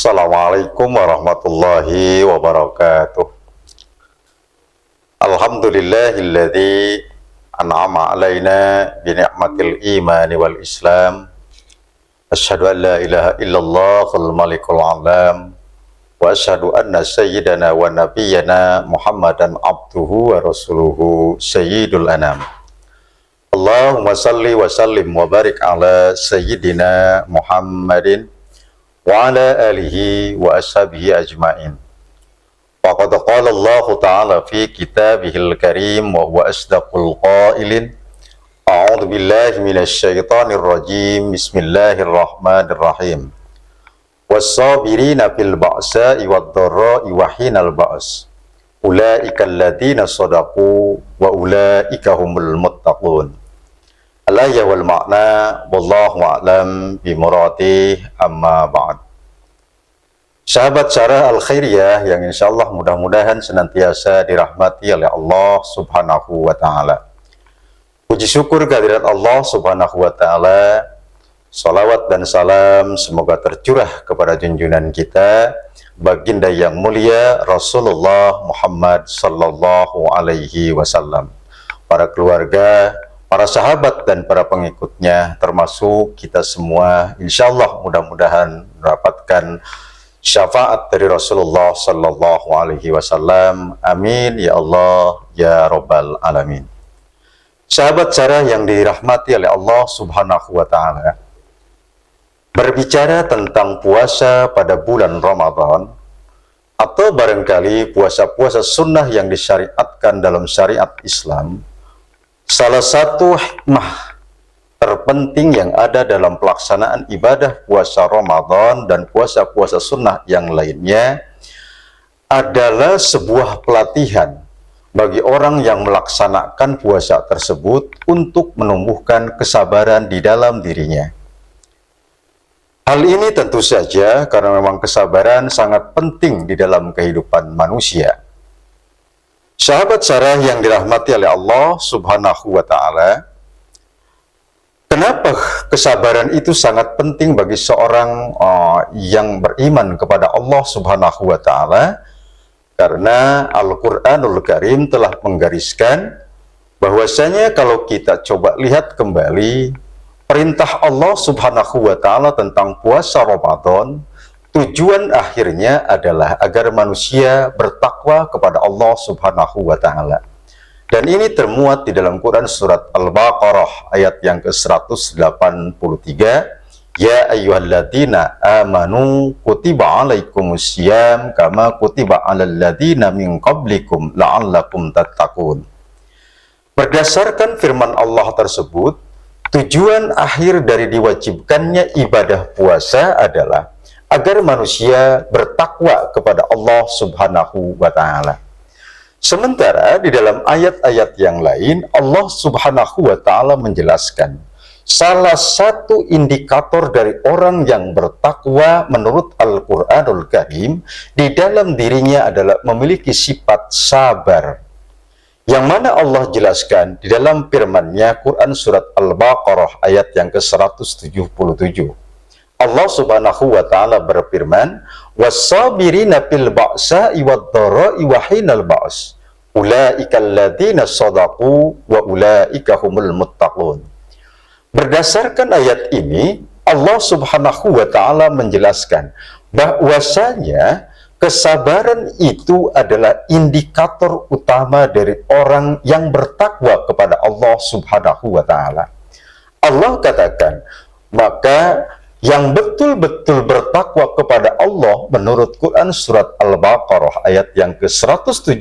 Assalamualaikum warahmatullahi wabarakatuh. Alhamdulillahilladzi an'ama alaina bi ni'matil imani wal islam. Asyhadu an la ilaha illallahul malikul alam wa asyhadu anna sayyidana wa nabiyyana Muhammadan abduhu wa rasuluhu sayyidul anam. Allahumma salli wa sallim wa barik ala sayyidina Muhammadin wa ala alihi wa ashabihi ajma'in. Faqad qala Allah Ta'ala fi kitabihil karim wa huwa asdaqul qailin. A'udzu billahi minasy syaithanir rajim. Bismillahirrahmanirrahim. Was-sabirina fil ba'sa'i wad-dharra'i wa hinal ba's. Ulaika alladziina shadaqu wa ulaika humul muttaqun. Al-ayah wal ma'na wallahu a'lam bimuradih, amma ba'd. Sahabat Syarah Al-Khairiyah yang insyaallah mudah-mudahan senantiasa dirahmati oleh Allah Subhanahu wa ta'ala. Puji syukur kehadirat Allah Subhanahu wa ta'ala. Salawat dan salam semoga tercurah kepada junjungan kita, baginda yang mulia Rasulullah Muhammad sallallahu alaihi wasallam, para keluarga, para sahabat dan para pengikutnya, termasuk kita semua, insyaallah mudah-mudahan mendapatkan syafaat dari Rasulullah sallallahu alaihi wasallam. Amin ya Allah ya rabbal alamin. Sahabat Syarah yang dirahmati oleh Allah Subhanahu wa taala, berbicara tentang puasa pada bulan Ramadan, atau barangkali puasa-puasa sunnah yang disyariatkan dalam syariat Islam, salah satu hikmah terpenting yang ada dalam pelaksanaan ibadah puasa Ramadan dan puasa-puasa sunnah yang lainnya adalah sebuah pelatihan bagi orang yang melaksanakan puasa tersebut untuk menumbuhkan kesabaran di dalam dirinya. Hal ini tentu saja karena memang kesabaran sangat penting di dalam kehidupan manusia. Sahabat Syarah yang dirahmati oleh Allah Subhanahu wa ta'ala, kenapa kesabaran itu sangat penting bagi seorang yang beriman kepada Allah Subhanahu wa ta'ala? Karena Al-Quranul Karim telah menggariskan bahwasanya kalau kita coba lihat kembali perintah Allah Subhanahu wa ta'ala tentang puasa Ramadan, tujuan akhirnya adalah agar manusia bertakwa kepada Allah Subhanahu wa ta'ala. Dan ini termuat di dalam Quran surat Al-Baqarah ayat yang ke-183. Ya ayyuhalladzina amanu kutiba alaikumusiyam kama kutiba alal ladzina min qablikum la'allakum tattaqun. Berdasarkan firman Allah tersebut, tujuan akhir dari diwajibkannya ibadah puasa adalah agar manusia bertakwa kepada Allah Subhanahu wa ta'ala. Sementara di dalam ayat-ayat yang lain, Allah Subhanahu wa ta'ala menjelaskan salah satu indikator dari orang yang bertakwa menurut Al-Quranul Karim di dalam dirinya adalah memiliki sifat sabar, yang mana Allah jelaskan di dalam firman-Nya Quran surat Al-Baqarah ayat yang ke-177. Allah Subhanahu wa ta'ala berfirman, was-sabirina fil ba'sa'i wad-dharra'i wa hinal ba's. Ulaika alladziina shadaqu wa ulaika humul muttaqun. Berdasarkan ayat ini, Allah Subhanahu wa ta'ala menjelaskan bahwasanya kesabaran itu adalah indikator utama dari orang yang bertakwa kepada Allah Subhanahu wa ta'ala. Allah katakan, maka yang betul-betul bertakwa kepada Allah menurut Quran surat Al-Baqarah ayat yang ke-177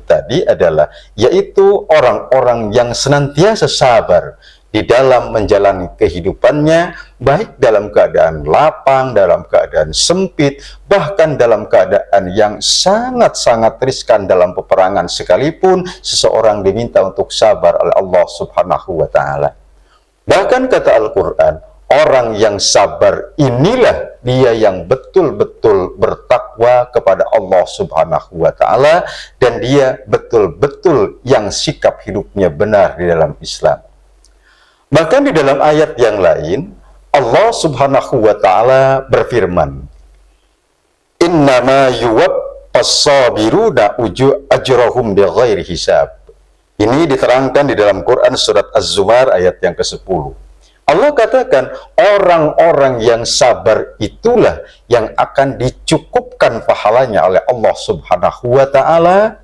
tadi adalah, yaitu orang-orang yang senantiasa sabar di dalam menjalani kehidupannya, baik dalam keadaan lapang, dalam keadaan sempit, bahkan dalam keadaan yang sangat-sangat riskan dalam peperangan sekalipun, seseorang diminta untuk sabar oleh Allah Subhanahu wa ta'ala. Bahkan kata Al-Quran, orang yang sabar inilah dia yang betul-betul bertakwa kepada Allah Subhanahu wa ta'ala, dan dia betul-betul yang sikap hidupnya benar di dalam Islam. Bahkan di dalam ayat yang lain, Allah Subhanahu wa ta'ala berfirman, innama yuwaffas sabiruna ajrahum bighairi hisab. Ini diterangkan di dalam Quran surat Az-Zumar ayat yang ke-10. Allah katakan orang-orang yang sabar itulah yang akan dicukupkan pahalanya oleh Allah Subhanahu wa taala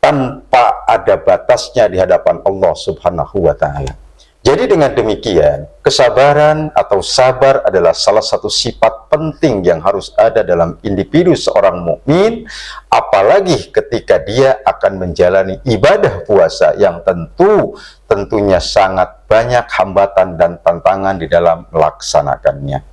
tanpa ada batasnya di hadapan Allah Subhanahu wa taala. Jadi dengan demikian, kesabaran atau sabar adalah salah satu sifat penting yang harus ada dalam individu seorang mukmin, apalagi ketika dia akan menjalani ibadah puasa yang tentunya sangat banyak hambatan dan tantangan di dalam melaksanakannya.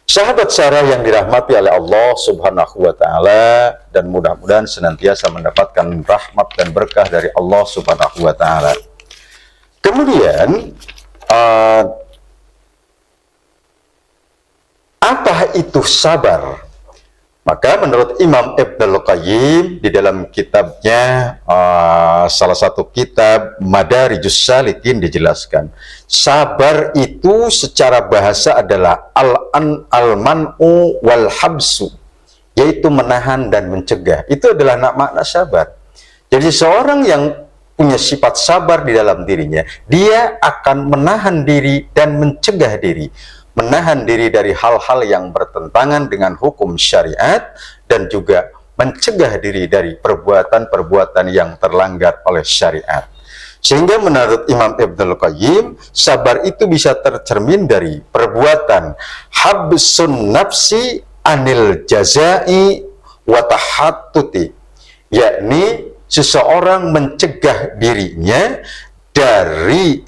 Sahabat Sarah yang dirahmati oleh Allah Subhanahu wa taala, dan mudah-mudahan senantiasa mendapatkan rahmat dan berkah dari Allah Subhanahu wa taala. Kemudian apa itu sabar? Maka menurut Imam Ibnul Qayyim di dalam kitabnya salah satu kitab Madarijus Salikin dijelaskan, sabar itu secara bahasa adalah al-man'u wal habsu, yaitu menahan dan mencegah. Itu adalah makna sabar. Jadi seorang yang punya sifat sabar di dalam dirinya, dia akan menahan diri dan mencegah diri. Menahan diri dari hal-hal yang bertentangan dengan hukum syariat, dan juga mencegah diri dari perbuatan-perbuatan yang terlanggar oleh syariat. Sehingga menurut Imam Ibnul Qayyim, sabar itu bisa tercermin dari perbuatan habsun nafsi anil jazai wa tahattuti, yakni seseorang mencegah dirinya dari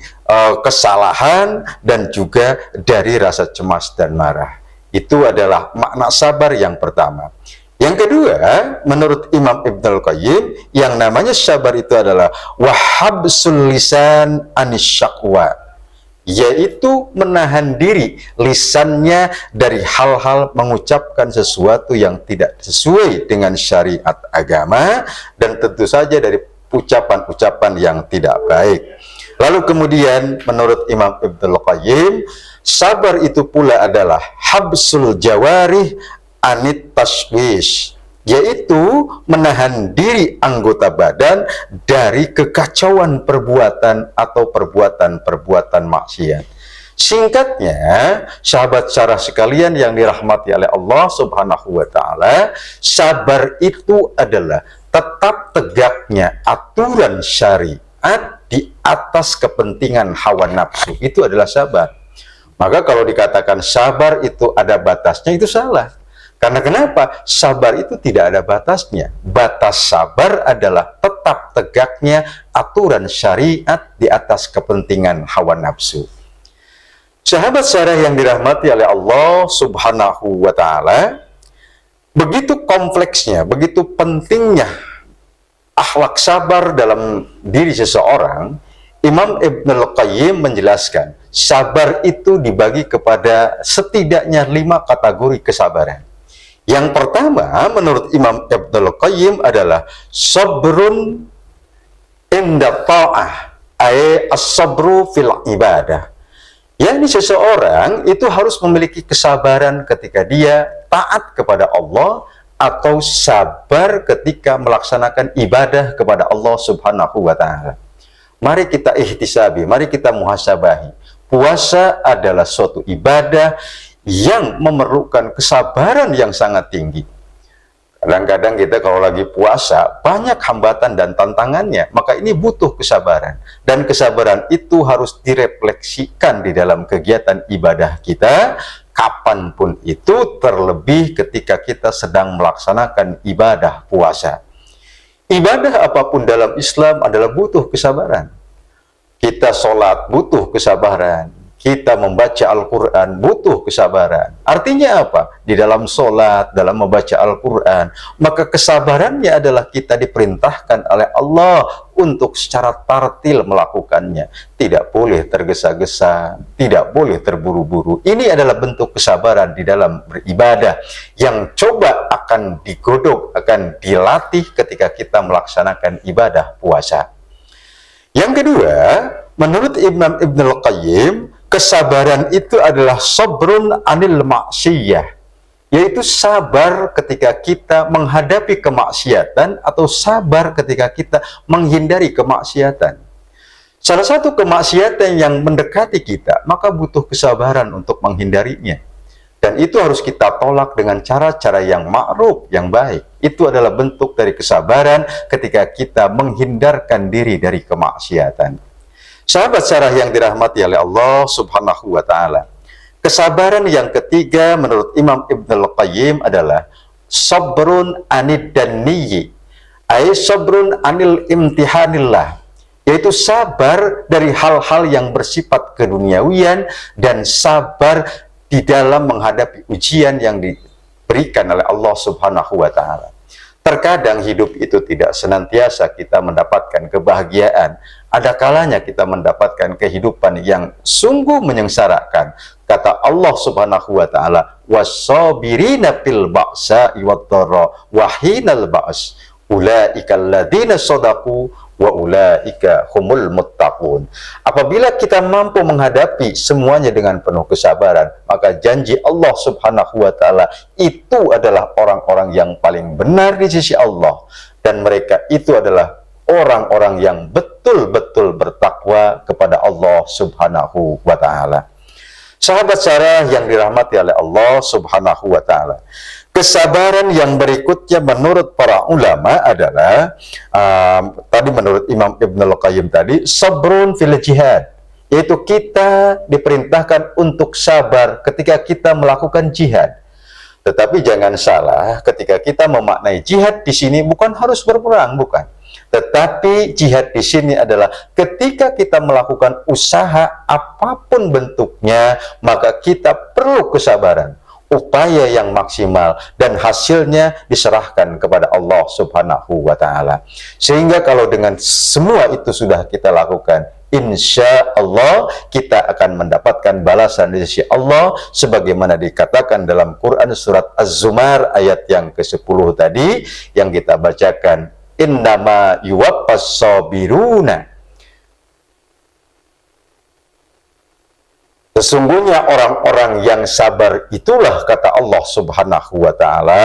kesalahan dan juga dari rasa cemas dan marah. Itu adalah makna sabar yang pertama. Yang kedua, menurut Imam Ibnul Qayyim, yang namanya sabar itu adalah wahabsul lisan anisyakwa, yaitu menahan diri lisannya dari hal-hal mengucapkan sesuatu yang tidak sesuai dengan syariat agama, dan tentu saja dari ucapan-ucapan yang tidak baik. Lalu kemudian menurut Imam Ibnul Qayyim, sabar itu pula adalah habsul jawarih anit tashwish, yaitu menahan diri anggota badan dari kekacauan perbuatan atau perbuatan-perbuatan maksiat. Singkatnya, sahabat Sarah sekalian yang dirahmati oleh Allah Subhanahu wa taala, sabar itu adalah tetap tegaknya aturan syariat di atas kepentingan hawa nafsu. Itu adalah sabar. Maka kalau dikatakan sabar itu ada batasnya, itu salah. Karena kenapa? Sabar itu tidak ada batasnya. Batas sabar adalah tetap tegaknya aturan syariat di atas kepentingan hawa nafsu. Sahabat Sarah yang dirahmati oleh Allah Subhanahu wa taala, begitu kompleksnya, begitu pentingnya akhlak sabar dalam diri seseorang, Imam Ibnul Qayyim menjelaskan, sabar itu dibagi kepada setidaknya 5 kategori kesabaran. Yang pertama, menurut Imam Ibnul Qayyim adalah sabrun inda ta'ah, ay as-sabru fil ibadah. Yakni seseorang itu harus memiliki kesabaran ketika dia taat kepada Allah, atau sabar ketika melaksanakan ibadah kepada Allah Subhanahu wa taala. Mari kita ihtisabi, mari kita muhasabahi. Puasa adalah suatu ibadah yang memerlukan kesabaran yang sangat tinggi. Kadang-kadang kita kalau lagi puasa banyak hambatan dan tantangannya, maka ini butuh kesabaran. Dan kesabaran itu harus direfleksikan di dalam kegiatan ibadah kita, kapanpun itu, terlebih ketika kita sedang melaksanakan ibadah puasa. Ibadah apapun dalam Islam adalah butuh kesabaran. Kita sholat butuh kesabaran, kita membaca Al-Quran butuh kesabaran. Artinya apa? Di dalam sholat, dalam membaca Al-Quran, maka kesabarannya adalah kita diperintahkan oleh Allah untuk secara tartil melakukannya. Tidak boleh tergesa-gesa, tidak boleh terburu-buru. Ini adalah bentuk kesabaran di dalam beribadah yang coba akan digodok, akan dilatih ketika kita melaksanakan ibadah puasa. Yang kedua, menurut Imam Ibnul Qayyim, kesabaran itu adalah sabrun anil maksiyah, yaitu sabar ketika kita menghadapi kemaksiatan atau sabar ketika kita menghindari kemaksiatan. Salah satu kemaksiatan yang mendekati kita, maka butuh kesabaran untuk menghindarinya. Dan itu harus kita tolak dengan cara-cara yang ma'ruf, yang baik. Itu adalah bentuk dari kesabaran ketika kita menghindarkan diri dari kemaksiatan. Sahabat Sarah yang dirahmati oleh Allah Subhanahu wa Ta'ala, kesabaran yang ketiga menurut Imam Ibnul Qayyim adalah sabrun anid danniyi, ay sabrun anil imtihanillah, yaitu sabar dari hal-hal yang bersifat keduniawian dan sabar di dalam menghadapi ujian yang diberikan oleh Allah Subhanahu wa Ta'ala. Terkadang hidup itu tidak senantiasa kita mendapatkan kebahagiaan. Ada kalanya kita mendapatkan kehidupan yang sungguh menyengsarakan. Kata Allah Subhanahu wa Ta'ala, "Was-sabirina fil ba'sa'i wad-dharra wa hinal ba's, ulaika alladziina shadaqu wa ulaika humul muttaqun." Apabila kita mampu menghadapi semuanya dengan penuh kesabaran, maka janji Allah Subhanahu wa Ta'ala itu adalah orang-orang yang paling benar di sisi Allah, dan mereka itu adalah orang-orang yang betul-betul bertakwa kepada Allah Subhanahu wa Ta'ala. Sahabat Sarah yang dirahmati oleh Allah Subhanahu wa Ta'ala, kesabaran yang berikutnya menurut para ulama adalah tadi menurut Imam Ibnul Qayyim tadi, sabrun fil jihad, yaitu kita diperintahkan untuk sabar ketika kita melakukan jihad. Tetapi jangan salah, ketika kita memaknai jihad di sini bukan harus berperang, bukan. Tetapi jihad di sini adalah ketika kita melakukan usaha apapun bentuknya, maka kita perlu kesabaran, upaya yang maksimal, dan hasilnya diserahkan kepada Allah Subhanahu wa Ta'ala. Sehingga kalau dengan semua itu sudah kita lakukan, insya Allah kita akan mendapatkan balasan dari sisi Allah, sebagaimana dikatakan dalam Quran surat Az-Zumar ayat yang ke-10 tadi yang kita bacakan, innama yuwaffas sabiruna, sesungguhnya orang-orang yang sabar itulah, kata Allah Subhanahu wa Ta'ala,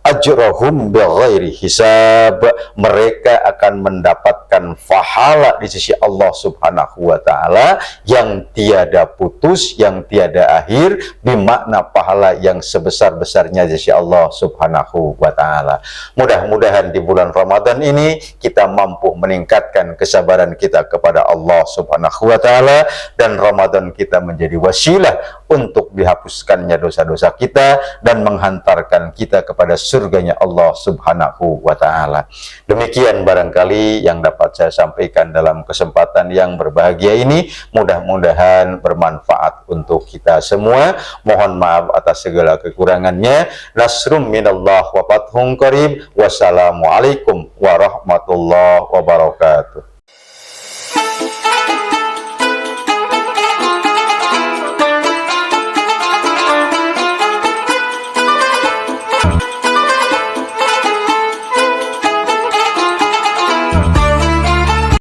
ajrahum bighairi hisab, mereka akan mendapatkan pahala di sisi Allah Subhanahu wa Ta'ala yang tiada putus, yang tiada akhir, bermakna pahala yang sebesar-besarnya di sisi Allah Subhanahu wa Ta'ala. Mudah-mudahan di bulan Ramadan ini kita mampu meningkatkan kesabaran kita kepada Allah Subhanahu wa Ta'ala, dan Ramadan kita menjadi wasilah untuk dihapuskannya dosa-dosa kita dan menghantarkan kita kepada surganya Allah Subhanahu wa Ta'ala. Demikian barangkali yang dapat saya sampaikan dalam kesempatan yang berbahagia ini. Mudah-mudahan bermanfaat untuk kita semua. Mohon maaf atas segala kekurangannya. Nasrum minallah wa fathun qarib. Wassalamualaikum warahmatullahi wabarakatuh.